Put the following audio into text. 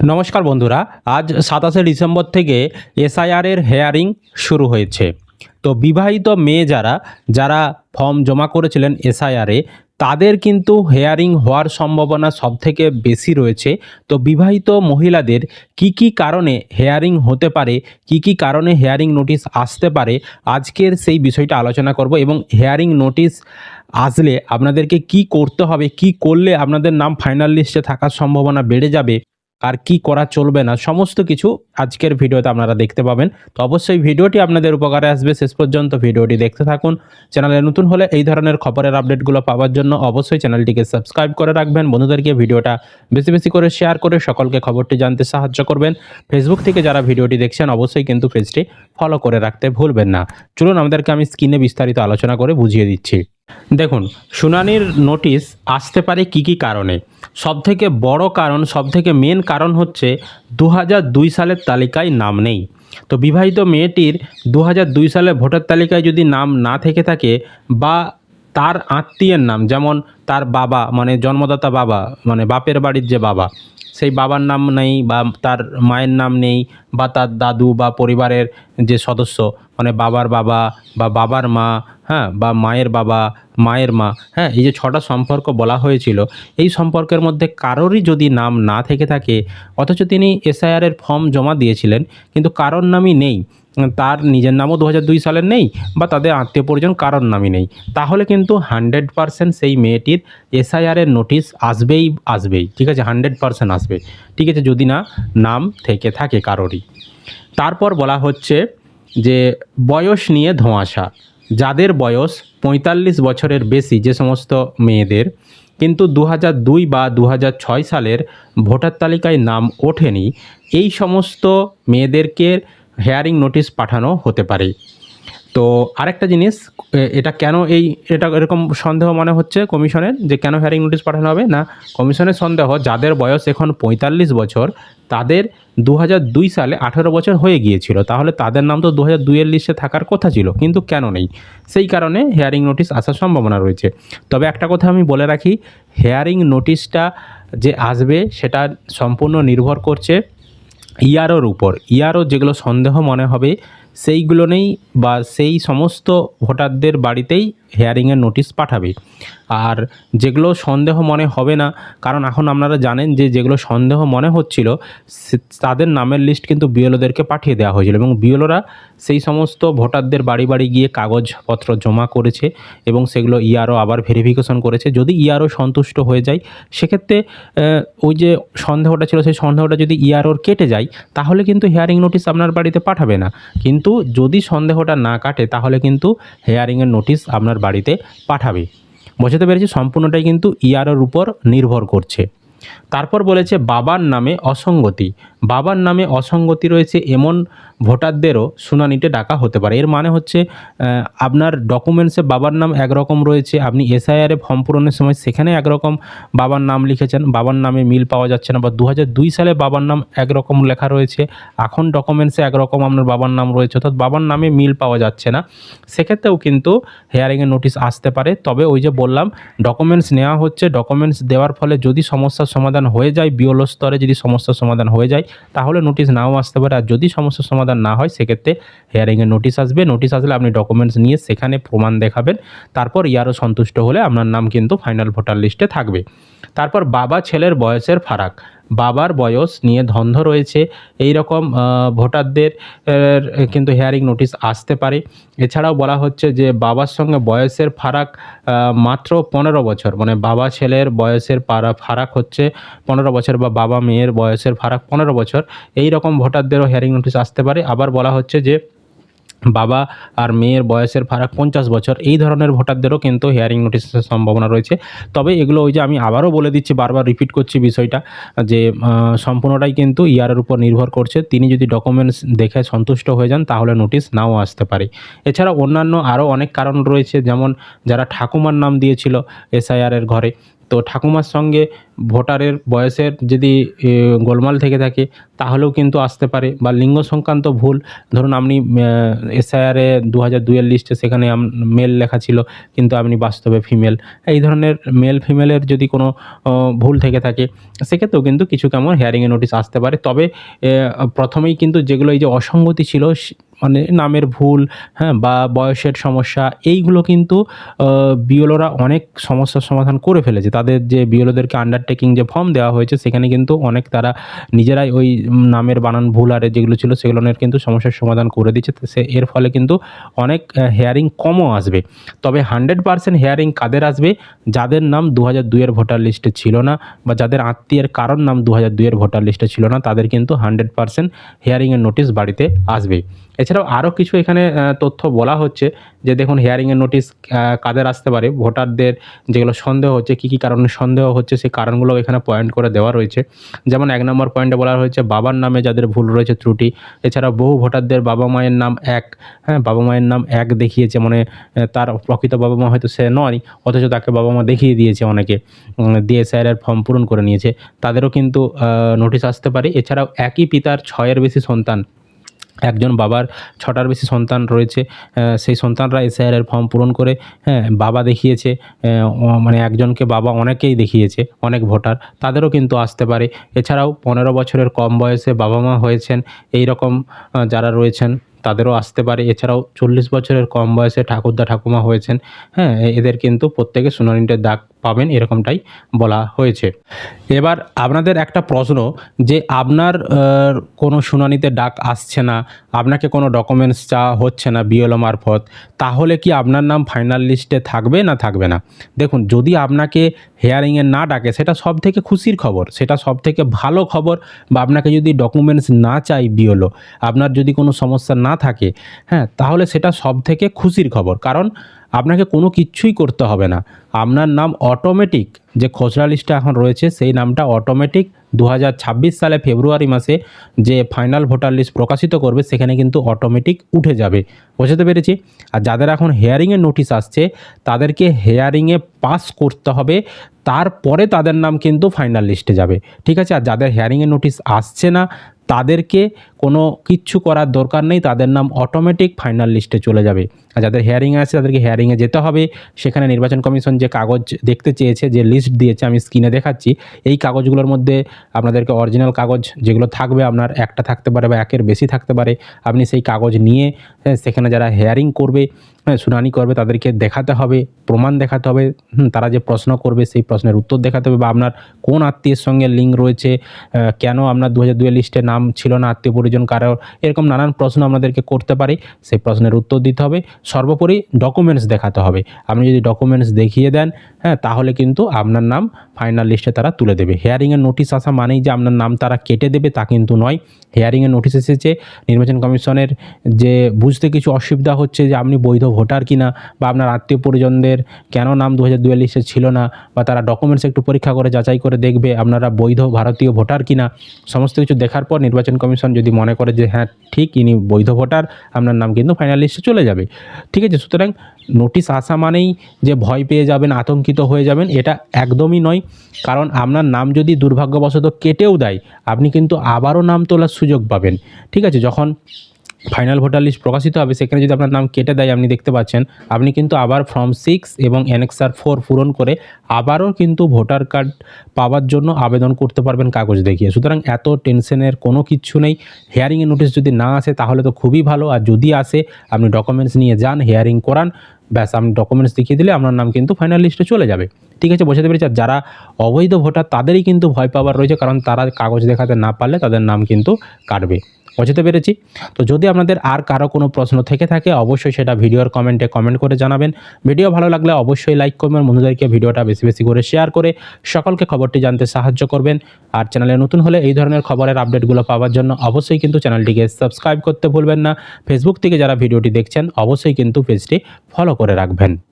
নমস্কার বন্ধুরা, আজ 27শে ডিসেম্বর থেকে এসআইআরের হেয়ারিং শুরু হয়েছে। তো বিবাহিত মেয়ে যারা যারা ফর্ম জমা করেছিলেন এসআইআরে, তাদের কিন্তু হেয়ারিং হওয়ার সম্ভাবনা সবথেকে বেশি রয়েছে। তো বিবাহিত মহিলাদের কি কি কারণে হেয়ারিং হতে পারে, কি কি কারণে হেয়ারিং নোটিশ আসতে পারে, আজকের সেই বিষয়টা আলোচনা করব। এবং হেয়ারিং নোটিশ আসলে আপনাদেরকে কি করতে হবে, কি করলে আপনাদের নাম ফাইনাল লিস্টে থাকার সম্ভাবনা বেড়ে যাবে, আর কি করা চলবে না, সমস্ত কিছু আজকের ভিডিওতে আপনারা দেখতে পাবেন। তো অবশ্যই ভিডিওটি আপনাদের উপকারে আসবে, শেষ পর্যন্ত ভিডিওটি দেখতে থাকুন। চ্যানেলে নতুন হলে এই ধরনের খবরের আপডেটগুলো পাওয়ার জন্য অবশ্যই চ্যানেলটিকে সাবস্ক্রাইব করে রাখবেন। বন্ধুদেরকে ভিডিওটা বেশি বেশি করে শেয়ার করে সকলকে খবরটি জানতে সাহায্য করবেন। ফেসবুক থেকে যারা ভিডিওটি দেখছেন অবশ্যই কিন্তু পেজটি ফলো করে রাখতে ভুলবেন না। চলুন আমাদেরকে আমি স্ক্রিনে বিস্তারিত আলোচনা করে বুঝিয়ে দিচ্ছি। দেখুন, শুনানির নোটিশ আসতে পারে কি কি কারণে। সবথেকে বড় কারণ, সবথেকে মেন কারণ হচ্ছে 2002 সালের তালিকায় নাম নেই। তো বিবাহিত মেয়েটির 2002 সালে ভোটার তালিকায় যদি নাম না থেকে থাকে, বা তার আত্মীয়ের নাম, যেমন তার বাবা মানে জন্মদাতা বাবা মানে বাপের বাড়ির যে বাবা, সেই বাবার নাম নেই, বা তার মায়ের নাম নেই, বা তার দাদু বা পরিবারের যে সদস্য মানে বাবার বাবা বা বাবার মা, হ্যাঁ, বা মায়ের বাবা মায়ের মা, হ্যাঁ, এই যে 6টা সম্পর্ক বলা হয়েছিল, এই সম্পর্কের মধ্যে কারোরই যদি নাম না থেকে থাকে, অথচ তিনি এসআইআরের ফর্ম জমা দিয়েছিলেন কিন্তু কারোর নামই নেই, তার নিজের নামও 2002 সালের নেই, বা তাদের আত্মীয় পরিজন কারোর নামই নেই, তাহলে কিন্তু 100% সেই মেয়েটির এসআইআরের নোটিশ আসবেই আসবেই। ঠিক আছে, 100% আসবে। ঠিক আছে, যদি না নাম থেকে থাকে কারোরই। তারপর বলা হচ্ছে যে বয়স নিয়ে ধোঁয়াশা। যাদের বয়স 45 বছরের বেশি, যে সমস্ত মেয়েদের কিন্তু 2002 বা 2006 সালের ভোটার তালিকায় নাম ওঠেনি, এই সমস্ত মেয়েদেরকে হেয়ারিং নোটিশ পাঠানো হতে পারে। তো আরেকটা জিনিস, এটা কেন এটা এরকম সন্দেহ মনে হচ্ছে কমিশনের, যে কেন হেয়ারিং নোটিশ পাঠানো হবে না, কমিশনের সন্দেহ যাদের বয়স এখন 45 বছর, তাদের 2002 সালে 18 বছর হয়ে গিয়েছিল, তাহলে তাদের নাম তো 2002 এর লিস্টে থাকার কথা ছিল, কিন্তু কেন নেই, সেই কারণে হেয়ারিং নোটিশ আসার সম্ভাবনা রয়েছে। তবে একটা কথা আমি বলে রাখি, হেয়ারিং নোটিশটা যে আসবে সেটা সম্পূর্ণ নির্ভর করছে ইয়ারোর উপর। ইয়ারও যেগুলো সন্দেহ মনে হবে সেইগুলো নেই, বা সেই সমস্ত ভোটারদের বাড়িতেই হেয়ারিংয়ের নোটিশ পাঠাবে। আর যেগুলো সন্দেহ মনে হবে না, কারণ এখন আপনারা জানেন যে যেগুলো সন্দেহ মনে হচ্ছিল তাদের নামের লিস্ট কিন্তু বিএলওদেরকে পাঠিয়ে দেওয়া হয়েছিল, এবং বিএলওরা সেই সমস্ত ভোটারদের বাড়ি বাড়ি গিয়ে কাগজপত্র জমা করেছে, এবং সেগুলো ইয়ারও আবার ভেরিফিকেশন করেছে। যদি ইয়ারও সন্তুষ্ট হয়ে যায়, সেক্ষেত্রে ওই যে সন্দেহটা ছিল সেই সন্দেহটা যদি ইয়ারওর কেটে যায়, তাহলে কিন্তু হেয়ারিং নোটিশ আপনার বাড়িতে পাঠাবে না। কিন্তু যদি সন্দেহটা না কাটে, তাহলে কিন্তু হেয়ারিংয়ের নোটিশ আপনার বাড়িতে পাঠাবে। বোঝাতে পেরেছি, সম্পূর্ণটাই কিন্তু ইয়ারওর উপর নির্ভর করছে। তারপর বলেছে বাবার নামে অসঙ্গতি। বাবার নামে অসঙ্গতি রয়েছে এমন ভোটারদেরও শুনানিতে ডাকা হতে পারে। এর মানে হচ্ছে আপনার ডকুমেন্টসে বাবার নাম একরকম রয়েছে, আপনি এসআইআরে ফর্ম পূরণের সময় সেখানে একরকম বাবার নাম লিখেছেন, বাবার নামে মিল পাওয়া যাচ্ছে না, বা 2002 সালে বাবার নাম একরকম লেখা রয়েছে, এখন ডকুমেন্টসে একরকম আপনার বাবার নাম রয়েছে, অর্থাৎ বাবার নামে মিল পাওয়া যাচ্ছে না, সেক্ষেত্রেও কিন্তু হেয়ারিংয়ের নোটিশ আসতে পারে। তবে ওই যে বললাম, ডকুমেন্টস নেওয়া হচ্ছে, ডকুমেন্টস দেওয়ার ফলে যদি সমস্যার সমাধান হয়ে যায়, বিওলো স্তরে যদি সমস্যার সমাধান হয়ে যায়, তাহলে নোটিশ নাও আসতে পারে। আর যদি সমস্যার সমাধান না হয়, সেক্ষেত্রে হেয়ারিংয়ের নোটিশ আসবে। নোটিশ আসলে আপনি ডকুমেন্টস নিয়ে সেখানে প্রমাণ দেখাবেন, তারপর ইয়ারও সন্তুষ্ট হলে আপনার নাম কিন্তু ফাইনাল ভোটার লিস্টে থাকবে। তারপর বাবা ছেলের বয়সের ফারাক। বাবার বয়স নিয়ে দ্বন্দ্ব রয়েছে, এই রকম ভোটারদের কিন্তু হেয়ারিং নোটিশ আসতে পারে। এছাড়াও বলা হচ্ছে যে বাবার সঙ্গে বয়সের ফারাক মাত্র 15 বছর, মানে বাবা ছেলের বয়সের ফারাক হচ্ছে 15 বছর, বা বাবা মেয়ের বয়সের ফারাক 15 বছর, এই রকম ভোটারদেরও হেয়ারিং নোটিশ আসতে পারে। আবার বলা হচ্ছে যে বাবা আর মেয়ের বয়সের ফারাক 50 বছর, এই ধরনের ভোটারদেরও কিন্তু হেয়ারিং নোটিশের সম্ভাবনা রয়েছে। তবে এগুলো ওই যে আমি আবারও বলে দিচ্ছি, বারবার রিপিট করছি বিষয়টা, যে সম্পূর্ণটাই কিন্তু ইয়ারের উপর নির্ভর করছে। তিনি যদি ডকুমেন্টস দেখে সন্তুষ্ট হয়ে যান, তাহলে নোটিশ নাও আসতে পারে। এছাড়া অন্যান্য আরও অনেক কারণ রয়েছে, যেমন যারা ঠাকুমার নাম দিয়েছিল এসআইআরের ঘরে, তো ঠাকুমার সঙ্গে ভোটারের বয়সের যদি গোলমাল থেকে থাকে তাহলেও কিন্তু আসতে পারে, বা লিঙ্গ সংক্রান্ত ভুল, ধরুন আপনি এসআইআরে 2002-এর লিস্টে সেখানে মেল লেখা ছিল কিন্তু আপনি বাস্তবে ফিমেল, এই ধরনের মেল ফিমেলের যদি কোনো ভুল থেকে থাকে সেক্ষেত্রেও কিন্তু কিছু কেমন হিয়ারিংয়ে নোটিশ আসতে পারে। তবে প্রথমেই কিন্তু যেগুলো এই যে অসঙ্গতি ছিল মানে নামের ভুল, হ্যাঁ, বা বয়সের সমস্যা, এইগুলো কিন্তু বিএলওরা অনেক সমস্যার সমাধান করে ফেলেছে। তাদের যে বিএলওদেরকে আন্ডারটেকিং যে ফর্ম দেওয়া হয়েছে সেখানে কিন্তু অনেক তারা নিজেরাই ওই নামের বানান ভুল আর যেগুলো ছিল সেগুলোর কিন্তু সমস্যার সমাধান করে দিচ্ছে। তো এর ফলে কিন্তু অনেক হিয়ারিং কমও আসবে। তবে 100% হিয়ারিং কাদের আসবে? যাদের নাম 2002-এর ভোটার লিস্টে ছিল না, বা যাদের আত্মীয়ের কারোর নাম 2002-এর ভোটার লিস্টে ছিল না, তাদের কিন্তু 100% হিয়ারিংয়ের নোটিশ বাড়িতে আসবে। এছাড়াও আরও কিছু এখানে তথ্য বলা হচ্ছে যে দেখুন হিয়ারিংয়ের নোটিশ কাদের আসতে পারে, ভোটারদের যেগুলো সন্দেহ হচ্ছে, কী কী কারণে সন্দেহ হচ্ছে সেই কারণগুলো এখানে পয়েন্ট করে দেওয়া রয়েছে। যেমন 1 নম্বর পয়েন্টে বলা হয়েছে বাবার নামে যাদের ভুল রয়েছে, ত্রুটি। এছাড়াও বহু ভোটারদের বাবা মায়ের নাম এক, হ্যাঁ, বাবা মায়ের নাম এক দেখিয়েছে, মানে তার প্রকৃত বাবা মা হয়তো সে নয়, অথচ তাকে বাবা মা দেখিয়ে দিয়েছে অনেকে, দিয়ে এসআইআর ফর্ম পূরণ করে নিয়েছে, তাদেরও কিন্তু নোটিশ আসতে পারে। এছাড়াও একই পিতার 6-এর বেশি সন্তান, একজন বাবার 6টার বেশি সন্তান রয়েছে, সেই সন্তানরা এসআইআর ফর্ম পূরণ করে, হ্যাঁ, বাবা দেখিয়েছে, মানে একজনকে বাবা অনেকেই দেখিয়েছে, অনেক ভোটার, তাদেরও কিন্তু আসতে পারে। এছাড়াও 15 বছরের কম বয়সে বাবা মা হয়েছেন এই রকম যারা রয়েছেন তাদেরও আসতে পারে। এছাড়াও 40 বছরের কম বয়সে ঠাকুরদা ঠাকুমা হয়েছেন, হ্যাঁ, এদের কিন্তু প্রত্যেকে শুনানিতে ডাক পাবেন, এরকমটাই বলা হয়েছে। এবার আপনাদের একটা প্রশ্ন, যে আপনার কোনো শুনানিতে ডাক আসছে না, আপনাকে কোনো ডকুমেন্টস চাওয়া হচ্ছে না বিএলও মারফত, তাহলে কি আপনার নাম ফাইনাল লিস্টে থাকবে না থাকবে না? দেখুন, যদি আপনাকে হিয়ারিংয়ে না ডাকে সেটা সবথেকে খুশির খবর, সেটা সবথেকে ভালো খবর। বা আপনাকে যদি ডকুমেন্টস না চাই বিএলও, আপনার যদি কোনো সমস্যা না থাকে, হ্যাঁ, তাহলে সেটা সবথেকে খুশির খবর। কারণ আপনাকে কোনো কিচ্ছুই করতে হবে না, আপনার নাম অটোমেটিক, যে খসড়া লিস্টে এখন রয়েছে সেই নামটা অটোমেটিক 2026 সালে ফেব্রুয়ারি মাসে যে ফাইনাল ভোটার লিস্ট প্রকাশিত করবে সেখানে কিন্তু অটোমেটিক উঠে যাবে। বুঝতে পেরেছি? আর যাদের এখন হিয়ারিংয়ের নোটিশ আসছে তাদেরকে হিয়ারিংয়ে পাস করতে হবে, তারপরে তাদের নাম কিন্তু ফাইনাল লিস্টে যাবে, ঠিক আছে? আর যাদের হিয়ারিংয়ের নোটিশ আসছে না তাদেরকে কোনো কিচ্ছু করার দরকার নেই, তাদের নাম অটোমেটিক ফাইনাল লিস্টে চলে যাবে। আর যাদের হিয়ারিংয়ে আছে তাদেরকে হিয়ারিংয়ে যেতে হবে। সেখানে নির্বাচন কমিশন যে কাগজ দেখতে চেয়েছে, যে লিস্ট দিয়েছে, আমি স্ক্রিনে দেখাচ্ছি, এই কাগজগুলোর মধ্যে আপনাদেরকে অরিজিনাল কাগজ যেগুলো থাকবে, আপনার একটা থাকতে পারে বা একের বেশি থাকতে পারে, আপনি সেই কাগজ নিয়ে সেখানে যারা হিয়ারিং করবে, শুনানি করবে, তাদেরকে দেখাতে হবে, প্রমাণ দেখাতে হবে, তারা যে প্রশ্ন করবে সেই প্রশ্নের উত্তর দেখাতে হবে, বা আপনার কোন আত্মীয়ের সঙ্গে লিঙ্ক রয়েছে, কেন আপনার 2002 লিস্টে নাম ছিল না আত্মীয় পরিজন কারোর, এরকম নানান প্রশ্ন আপনাদেরকে করতে পারে, সেই প্রশ্নের উত্তর দিতে হবে। সর্বোপরি ডকুমেন্টস দেখাতে হবে। আপনি যদি ডকুমেন্টস দেখিয়ে দেন, হ্যাঁ, তাহলে কিন্তু আপনার নাম ফাইনাল লিস্টে তারা তুলে দেবে। হিয়ারিংয়ের নোটিশ আসা মানেই যে আপনার নাম তারা কেটে দেবে তা কিন্তু নয়। হিয়ারিংয়ের নোটিশ এসেছে, নির্বাচন কমিশনের যে বুঝতে কিছু অসুবিধা হচ্ছে যে আপনি বৈধ ভোটার কিনা, বা আপনার আত্মীয় পরিজনদের কেন নাম 2002 লিস্টে ছিল না, বা তারা ডকুমেন্টস একটু পরীক্ষা করে যাচাই করে দেখবে আপনারা বৈধ ভারতীয় ভোটার কিনা। সমস্ত কিছু দেখার পর নির্বাচন কমিশন যদি মনে করে যে হ্যাঁ ঠিক ইনি বৈধ ভোটার, আপনার নাম কিন্তু ফাইনাল লিস্টে চলে যাবে, ঠিক আছে? সুতরাং নোটিশ আসা মানেই যে ভয় পেয়ে যাবেন, আতঙ্কিত হয়ে যাবেন, এটা একদমই নয়। কারণ আপনার নাম যদি দুর্ভাগ্যবশত কেটেও দেয়, আপনি কিন্তু আবারও নাম তোলার সুযোগ পাবেন, ঠিক আছে? যখন ফাইনাল ভোটার লিস্ট প্রকাশিত হবে সেখানে যদি আপনার নাম কেটে দেয়, আপনি দেখতে পাচ্ছেন, আপনি কিন্তু আবার ফর্ম 6 এবং অ্যানেক্সার 4 পূরণ করে আবারও কিন্তু ভোটার কার্ড পাওয়ার জন্য আবেদন করতে পারবেন কাগজ দেখিয়ে। সুতরাং এত টেনশনের কোনো কিচ্ছু নেই। হিয়ারিংয়ের নোটিশ যদি না আসে তাহলে তো খুবই ভালো, আর যদি আসে আপনি ডকুমেন্টস নিয়ে যান, হিয়ারিং করান, ব্যাস আপনি ডকুমেন্টস দেখিয়ে দিলে আপনার নাম কিন্তু ফাইনাল লিস্টে চলে যাবে, ঠিক আছে? বোঝাতে পেরেছি? আর যারা অবৈধ ভোটার তাদেরই কিন্তু ভয় পাওয়ার রয়েছে, কারণ তারা কাগজ দেখাতে না পারলে তাদের নাম কিন্তু কাটবে। বুঝতে পেরেছি? তো যদি আপনাদের আর কারো কোনো প্রশ্ন থেকে থাকে অবশ্যই সেটা ভিডিওর কমেন্টে কমেন্ট করে জানাবেন। ভিডিও ভালো লাগলে অবশ্যই লাইক করবেন, বন্ধুদেরকে ভিডিওটা বেশি বেশি করে শেয়ার করে সকলকে খবরটি জানতে সাহায্য করবেন। আর চ্যানেলে নতুন হলে এই ধরনের খবরের আপডেটগুলো পাওয়ার জন্য অবশ্যই কিন্তু চ্যানেলটিকে সাবস্ক্রাইব করতে ভুলবেন না। ফেসবুক থেকে যারা ভিডিওটি দেখছেন অবশ্যই কিন্তু পেজটি ফলো করে রাখবেন।